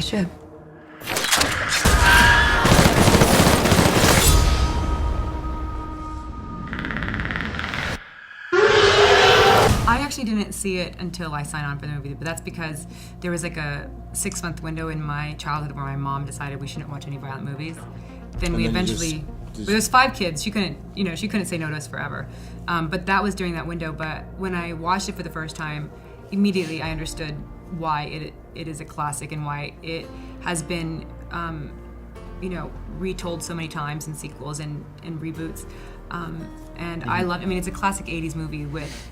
ship. I actually didn't see it until I signed on for the movie, but that's because there was like a 6-month window in my childhood where my mom decided we shouldn't watch any violent movies. Then we eventually, there was 5 kids. She couldn't say no to us forever. But that was during that window. But when I watched it for the first time, immediately I understood why it is a classic and why it has been, retold so many times in sequels and reboots. And I love, it's a classic 80s movie with,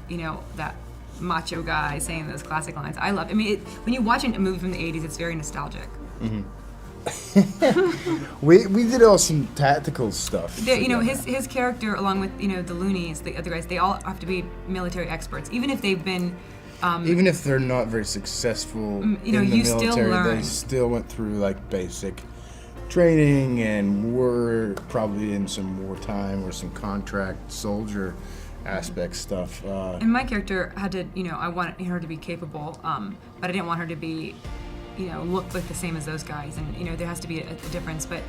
that macho guy saying those classic lines. I love, when you watch a movie from the 80s, it's very nostalgic. Mm-hmm. we did all some tactical stuff. His character, along with, the loonies, the other guys, they all have to be military experts. Even if they've been... even if they're not very successful in the military, still learn. They still went through, like, basic training and were probably in some wartime or some contract soldier aspect stuff. And my character had to, I wanted her to be capable, but I didn't want her to be, look like the same as those guys. And, there has to be a difference. But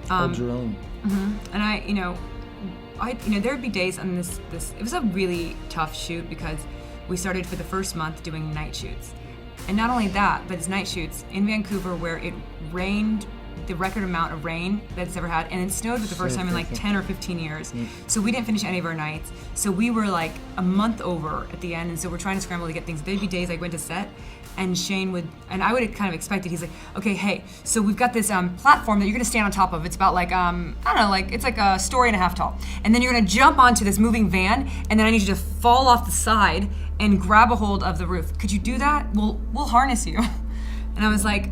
hold your own. Mm-hmm. And there would be days on this. It was a really tough shoot because we started for the first month doing night shoots. And not only that, but it's night shoots in Vancouver where it rained the record amount of rain that it's ever had, and it snowed for the first time in like 10 or 15 years. So we didn't finish any of our nights. So we were like a month over at the end, and so we're trying to scramble to get things. There'd be days I went to set, and Shane would, and I would have kind of expected, he's like, okay, hey, so we've got this platform that you're gonna stand on top of. It's about like, I don't know, like it's like a story and a half tall. And then you're gonna jump onto this moving van, and then I need you to fall off the side and grab a hold of the roof. Could you do that? We'll harness you. And I was like,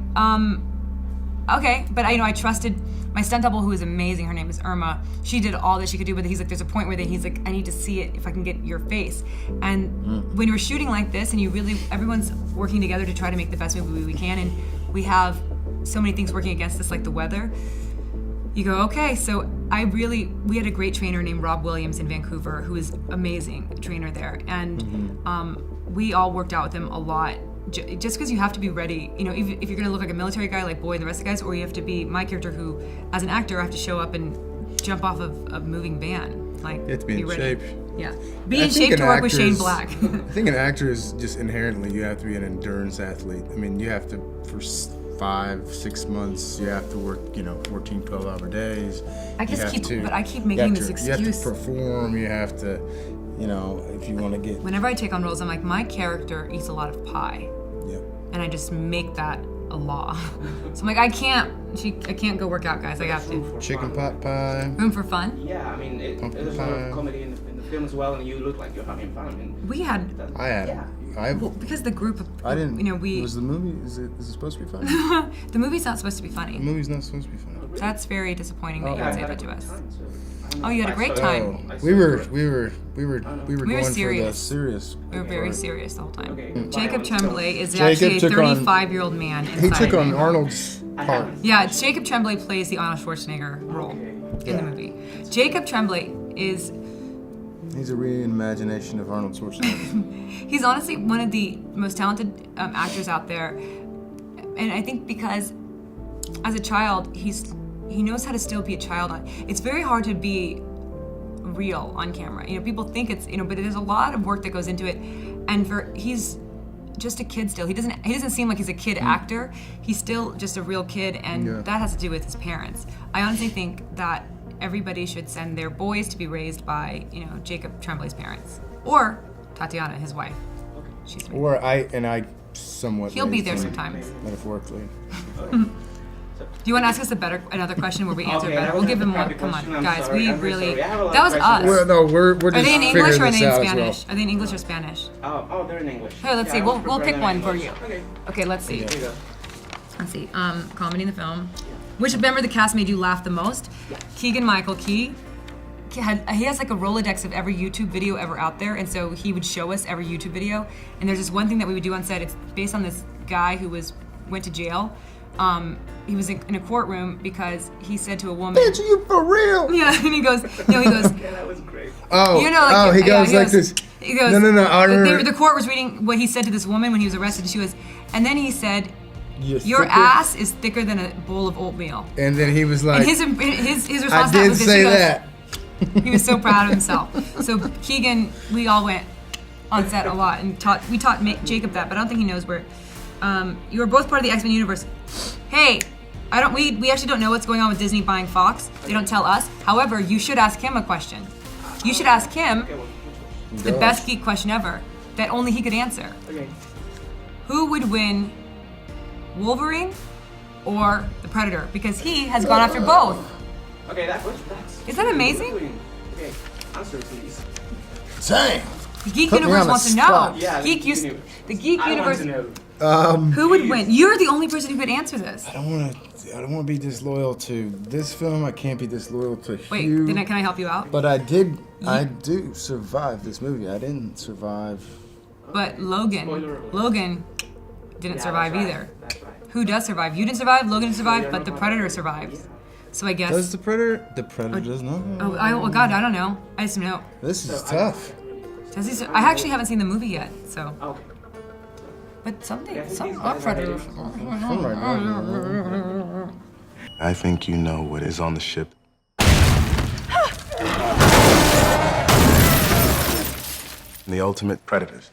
okay, but I trusted my stunt double, who is amazing. Her name is Irma. She did all that she could do, but he's like, there's a point where he's like, I need to see it if I can get your face. And when you're shooting like this, and everyone's working together to try to make the best movie we can, and we have so many things working against us, like the weather. You go, okay. So we had a great trainer named Rob Williams in Vancouver, who is amazing trainer there, and we all worked out with him a lot. Just because you have to be ready, if you're going to look like a military guy like Boy and the rest of the guys, or you have to be my character who, as an actor, I have to show up and jump off of a moving van. Like, you have to be in ready. shape. Yeah. Be in shape to work with Shane Black. I think an actor is just inherently, you have to be an endurance athlete. You have to, for 5-6 months, you have to work, 14, 12-hour days. I keep making this excuse. You have to perform, you have to, if you want to get... Whenever I take on roles, I'm like, my character eats a lot of pie. Yep. And I just make that a law. So I'm like, I can't go work out, guys. I have to. Chicken pot pie. Room for fun? Yeah, there's a lot of comedy in the film as well, and you look like you're having fun. I had. Yeah. Because the group of, I didn't. Was the movie? Is it supposed to be funny? The movie's not supposed to be funny. The movie's not supposed to be funny. That's very disappointing that you would say that to us. Oh, you had a great time. We were going serious. For the serious. We were very serious the whole time. Okay. Jacob Tremblay is actually a 35-year-old man inside. He took on Arnold's part. Yeah, Jacob Tremblay plays the Arnold Schwarzenegger role in the movie. Jacob Tremblay is... He's a reimagination of Arnold Schwarzenegger. He's honestly one of the most talented actors out there. And I think because as a child, he knows how to still be a child. It's very hard to be real on camera. People think it's, but there's a lot of work that goes into it. And he's just a kid still. He doesn't seem like he's a kid actor. He's still just a real kid, and that has to do with his parents. I honestly think that everybody should send their boys to be raised by, Jacob Tremblay's parents. Or Tatiana, his wife. She's amazing. Or I somewhat. He'll be there sometimes. Metaphorically. Do you want to ask us another question where we answer better? We'll give him one. Come on, guys. Sorry, We I'm really. sorry. I have a lot That was of us. questions. We're just Are they in English or are they in figuring this out as Spanish? well. Are they in English or Spanish? Oh, they're in English. Here, let's see. Yeah, We'll pick them one in for English. you. Okay, let's see. Here you go. Let's see. Comedy in the film. Which member of the cast made you laugh the most? Keegan-Michael Key. He has like a Rolodex of every YouTube video ever out there, and so he would show us every YouTube video. And there's this one thing that we would do on set. It's based on this guy who went to jail. He was in a courtroom because he said to a woman, "Bitch, are you for real?" Yeah, and he goes, Yeah, that was great. Oh, he goes like this. He goes, no. I remember. The court was reading what he said to this woman when he was arrested. And then he said, Your ass is thicker than a bowl of oatmeal. And then he was like, And his response I to that did was this. say He goes- that. He was so proud of himself. So Keegan, we all went on set a lot and we taught Jacob that, but I don't think he knows where. You were both part of the X-Men universe. Hey, we actually don't know what's going on with Disney buying Fox. They don't tell us. However, you should ask him a question. You should ask him the best geek question ever that only he could answer. Okay. Who would win, Wolverine or the Predator? Because he has gone after both. Okay, that's. Is that amazing? Okay, answer please. Dang. The geek Put me universe on the wants to know. spot. Yeah, The geek I universe. want to know. Who would win? You're the only person who could answer this. I don't want to be disloyal to this film. I can't be disloyal to Wait, Hugh. can I help you out? But I do survive this movie. I didn't survive. But Spoiler Logan alert. didn't Yeah, survive that's right. either. That's right. Who does survive? You didn't survive, Logan didn't survive, you're but the not Predator right. survives. So I guess. Does the Predator? The Predator does not. Oh God, I don't know. I just know. This is tough. Does he? I actually haven't seen the movie yet, so. Okay. But some Yeah, are Predators. I think you know what is on the ship. The ultimate predators.